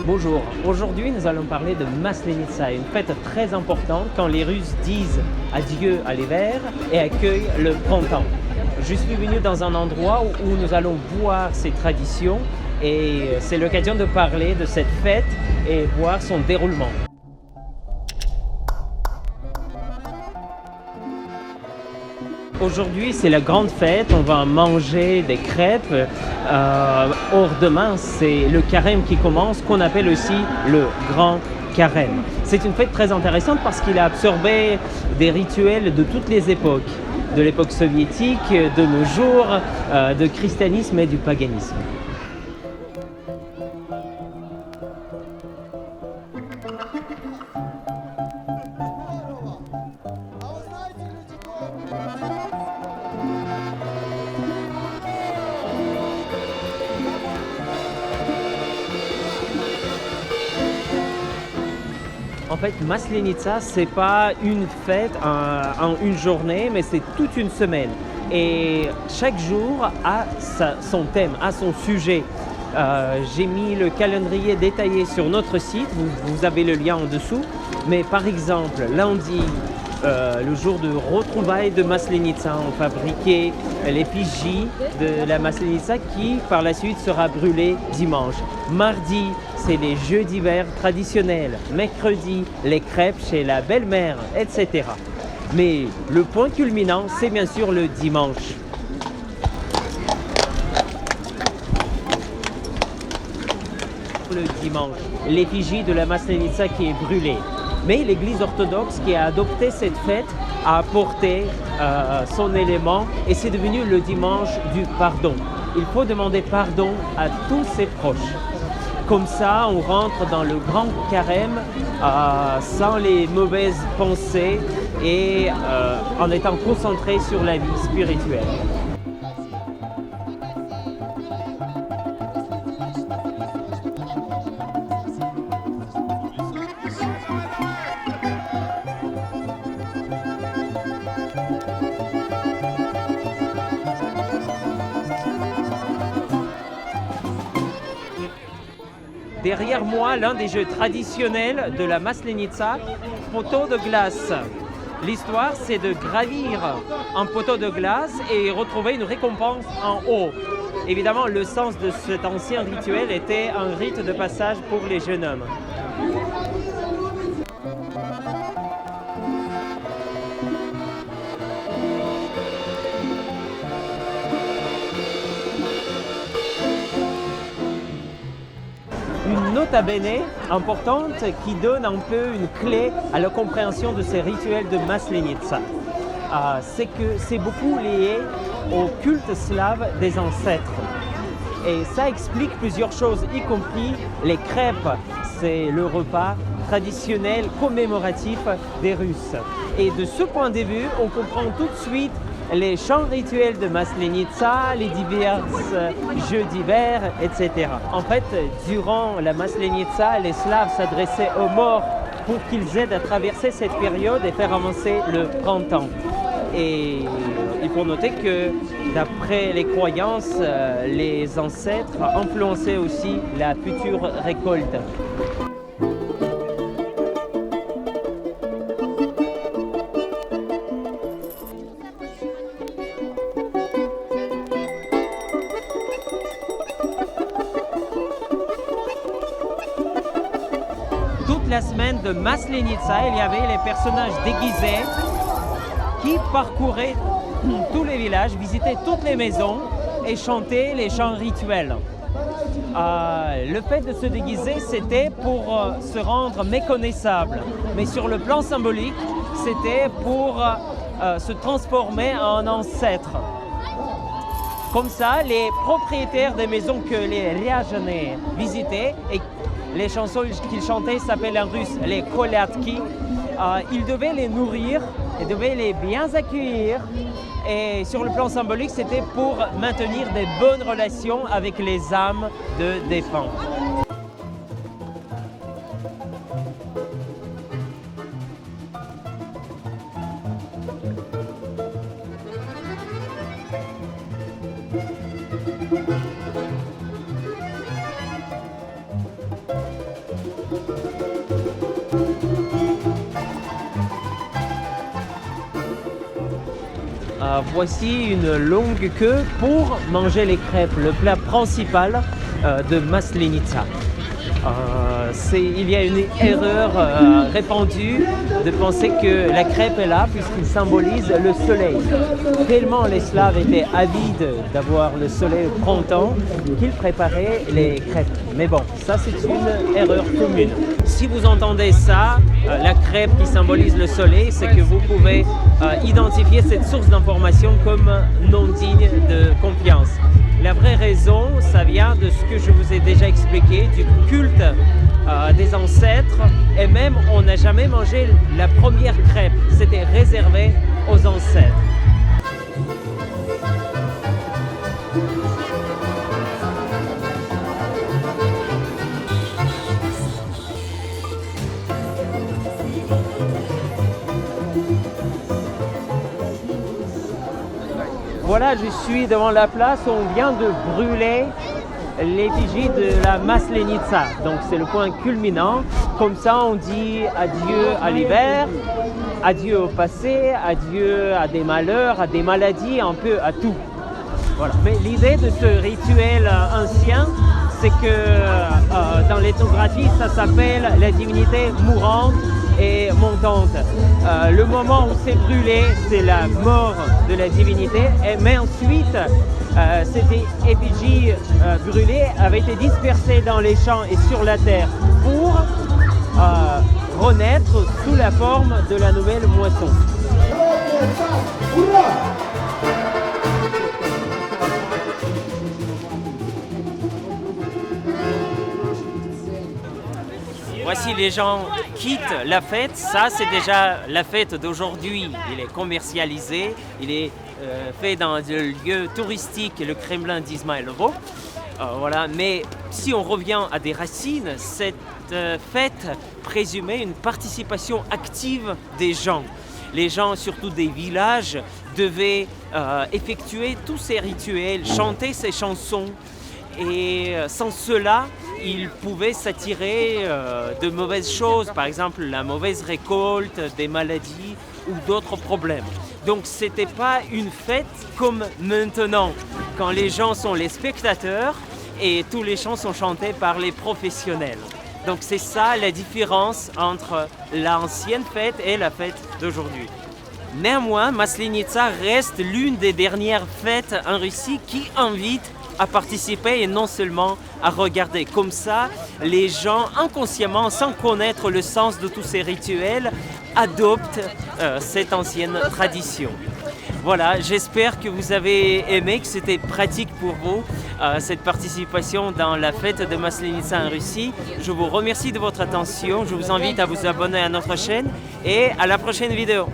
Bonjour, aujourd'hui nous allons parler de Maslenitsa, une fête très importante quand les Russes disent adieu à l'hiver et accueillent le printemps. Je suis venu dans un endroit où nous allons voir ces traditions et c'est l'occasion de parler de cette fête et voir son déroulement. Aujourd'hui, c'est la grande fête, on va manger des crêpes. Or, demain, c'est le carême qui commence, qu'on appelle aussi le grand carême. C'est une fête très intéressante parce qu'il a absorbé des rituels de toutes les époques, de l'époque soviétique, de nos jours, de christianisme et du paganisme. En fait, Maslenitsa, c'est pas une fête en une journée, mais c'est toute une semaine. Et chaque jour a son thème, a son sujet. J'ai mis le calendrier détaillé sur notre site, vous avez le lien en dessous. Mais par exemple, lundi, le jour de retrouvailles de Maslenitsa, on fabriquait l'effigie de la Maslenitsa qui par la suite sera brûlée dimanche. Mardi, c'est les jeux d'hiver traditionnels. Mercredi, les crêpes chez la belle-mère, etc. Mais le point culminant, c'est bien sûr le dimanche. Le dimanche, l'effigie de la Maslenitsa qui est brûlée. Mais l'Église orthodoxe qui a adopté cette fête a apporté son élément et c'est devenu le dimanche du pardon. Il faut demander pardon à tous ses proches. Comme ça, on rentre dans le grand carême sans les mauvaises pensées et en étant concentré sur la vie spirituelle. Derrière moi, l'un des jeux traditionnels de la Maslenitsa, poteau de glace. L'histoire, c'est de gravir un poteau de glace et retrouver une récompense en haut. Évidemment, le sens de cet ancien rituel était un rite de passage pour les jeunes hommes. Une nota bene importante qui donne un peu une clé à la compréhension de ces rituels de Maslenitsa. C'est que c'est beaucoup lié au culte slave des ancêtres. Et ça explique plusieurs choses, y compris les crêpes. C'est le repas traditionnel commémoratif des Russes. Et de ce point de vue, on comprend tout de suite les chants rituels de Maslenitsa, les divers jeux d'hiver, etc. En fait, durant la Maslenitsa, les Slaves s'adressaient aux morts pour qu'ils aident à traverser cette période et faire avancer le printemps. Et il faut noter que, d'après les croyances, les ancêtres influençaient aussi la future récolte. Toute la semaine de Maslenitsa, il y avait les personnages déguisés qui parcouraient tous les villages, visitaient toutes les maisons et chantaient les chants rituels. Le fait de se déguiser, c'était pour se rendre méconnaissable. Mais sur le plan symbolique, c'était pour se transformer en ancêtre. Comme ça, les propriétaires des maisons que les Ryazhane visitaient et les chansons qu'ils chantaient s'appellent en russe les kolyatki. Ils devaient les nourrir, ils devaient les bien accueillir. Et sur le plan symbolique, c'était pour maintenir des bonnes relations avec les âmes de défunts. voici une longue queue pour manger les crêpes, le plat principal de Maslenitsa. Il y a une erreur répandue de penser que la crêpe est là puisqu'il symbolise le soleil. Tellement les Slaves étaient avides d'avoir le soleil au printemps qu'ils préparaient les crêpes. Mais bon, ça c'est une erreur commune. Si vous entendez ça, la crêpe qui symbolise le soleil, c'est que vous pouvez identifier cette source d'information comme non digne de confiance. La vraie raison, ça vient de ce que je vous ai déjà expliqué, du culte des ancêtres. Et même, on n'a jamais mangé la première crêpe. C'était réservé aux ancêtres. Voilà, je suis devant la place où on vient de brûler l'effigie de la Maslenitsa. Donc c'est le point culminant. Comme ça, on dit adieu à l'hiver, adieu au passé, adieu à des malheurs, à des maladies, un peu à tout. Voilà. Mais l'idée de ce rituel ancien, c'est que dans l'ethnographie, ça s'appelle la divinité mourante et montante. Le moment où c'est brûlé, c'est la mort de la divinité, mais ensuite, cette effigie brûlée avait été dispersée dans les champs et sur la terre pour renaître sous la forme de la nouvelle moisson. Voici les gens quittent la fête, ça c'est déjà la fête d'aujourd'hui, il est commercialisé, il est fait dans le lieu touristique, le Kremlin d'Izmaïlovo. Voilà. Mais si on revient à des racines, cette fête présumait une participation active des gens. Les gens, surtout des villages, devaient effectuer tous ces rituels, chanter ces chansons. Et sans cela, ils pouvaient s'attirer de mauvaises choses, par exemple la mauvaise récolte, des maladies ou d'autres problèmes. Donc ce n'était pas une fête comme maintenant, quand les gens sont les spectateurs et tous les chants sont chantés par les professionnels. Donc c'est ça la différence entre l'ancienne fête et la fête d'aujourd'hui. Néanmoins, Maslenitsa reste l'une des dernières fêtes en Russie qui invite à participer et non seulement à regarder. Comme ça, les gens inconsciemment, sans connaître le sens de tous ces rituels, adoptent cette ancienne tradition. Voilà, j'espère que vous avez aimé, que c'était pratique pour vous, cette participation dans la fête de Maslenitsa en Russie. Je vous remercie de votre attention, je vous invite à vous abonner à notre chaîne et à la prochaine vidéo.